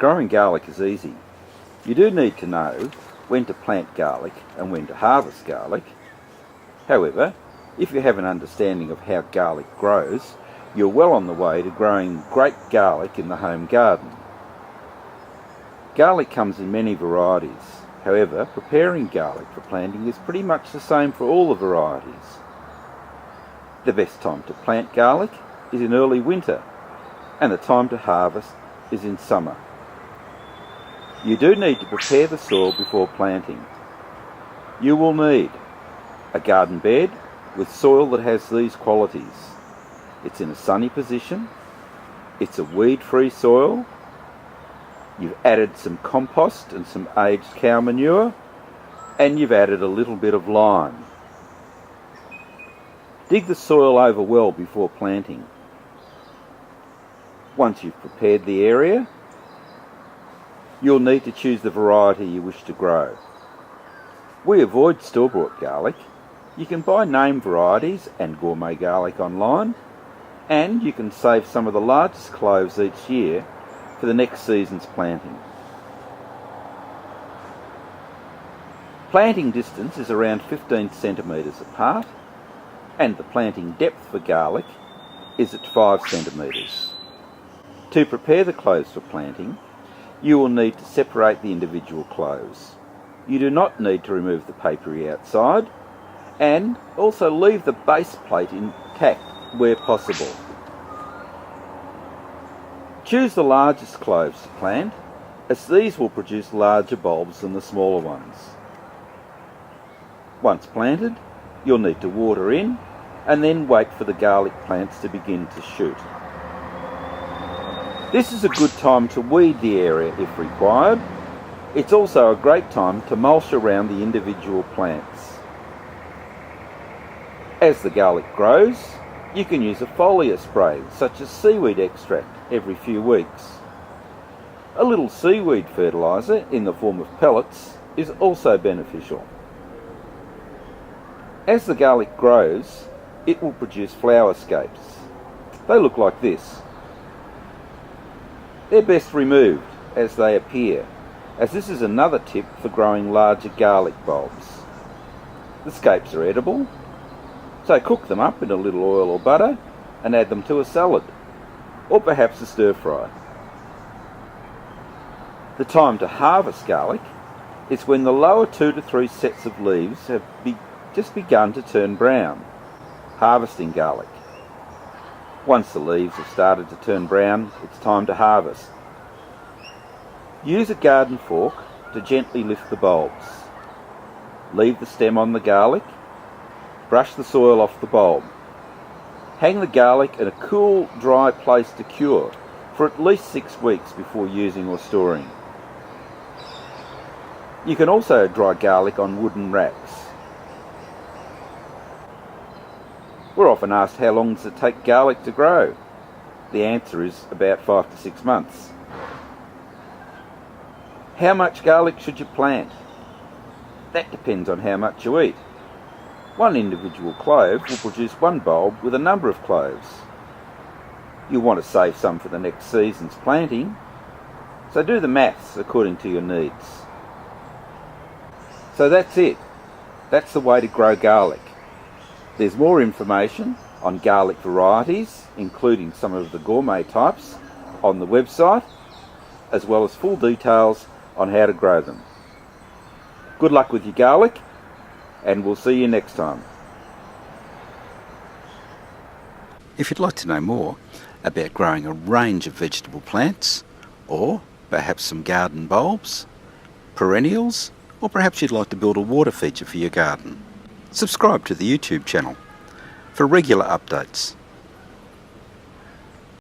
Growing garlic is easy. You do need to know when to plant garlic and when to harvest garlic. However, if you have an understanding of how garlic grows, you're well on the way to growing great garlic in the home garden. Garlic comes in many varieties. However, preparing garlic for planting is pretty much the same for all the varieties. The best time to plant garlic is in early winter, and the time to harvest is in summer. You do need to prepare the soil before planting. You will need a garden bed with soil that has these qualities. It's in a sunny position, it's a weed-free soil, you've added some compost and some aged cow manure, and you've added a little bit of lime. Dig the soil over well before planting. Once you've prepared the area, you'll need to choose the variety you wish to grow. We avoid store-bought garlic. You can buy name varieties and gourmet garlic online, and you can save some of the largest cloves each year for the next season's planting. Planting distance is around 15 centimetres apart, and the planting depth for garlic is at 5 centimetres. To prepare the cloves for planting, you will need to separate the individual cloves. You do not need to remove the papery outside, and also leave the base plate intact where possible. Choose the largest cloves to plant, as these will produce larger bulbs than the smaller ones. Once planted, you'll need to water in and then wait for the garlic plants to begin to shoot. This is a good time to weed the area if required. It's also a great time to mulch around the individual plants. As the garlic grows, you can use a foliar spray such as seaweed extract every few weeks. A little seaweed fertiliser in the form of pellets is also beneficial. As the garlic grows, it will produce flower scapes. They look like this. They're best removed as they appear, as this is another tip for growing larger garlic bulbs. The scapes are edible, so cook them up in a little oil or butter and add them to a salad, or perhaps a stir fry. The time to harvest garlic is when the lower 2 to 3 sets of leaves have just begun to turn brown. Harvesting garlic. Once the leaves have started to turn brown, it's time to harvest. Use a garden fork to gently lift the bulbs. Leave the stem on the garlic. Brush the soil off the bulb. Hang the garlic in a cool, dry place to cure for at least 6 weeks before using or storing. You can also dry garlic on wooden racks. We're often asked how long does it take garlic to grow? The answer is about 5 to 6 months. How much garlic should you plant? That depends on how much you eat. One individual clove will produce one bulb with a number of cloves. You'll want to save some for the next season's planting, so do the maths according to your needs. So that's it. That's the way to grow garlic. There's more information on garlic varieties, including some of the gourmet types, on the website, as well as full details on how to grow them. Good luck with your garlic, and we'll see you next time. If you'd like to know more about growing a range of vegetable plants, or perhaps some garden bulbs, perennials, or perhaps you'd like to build a water feature for your garden, subscribe to the YouTube channel for regular updates.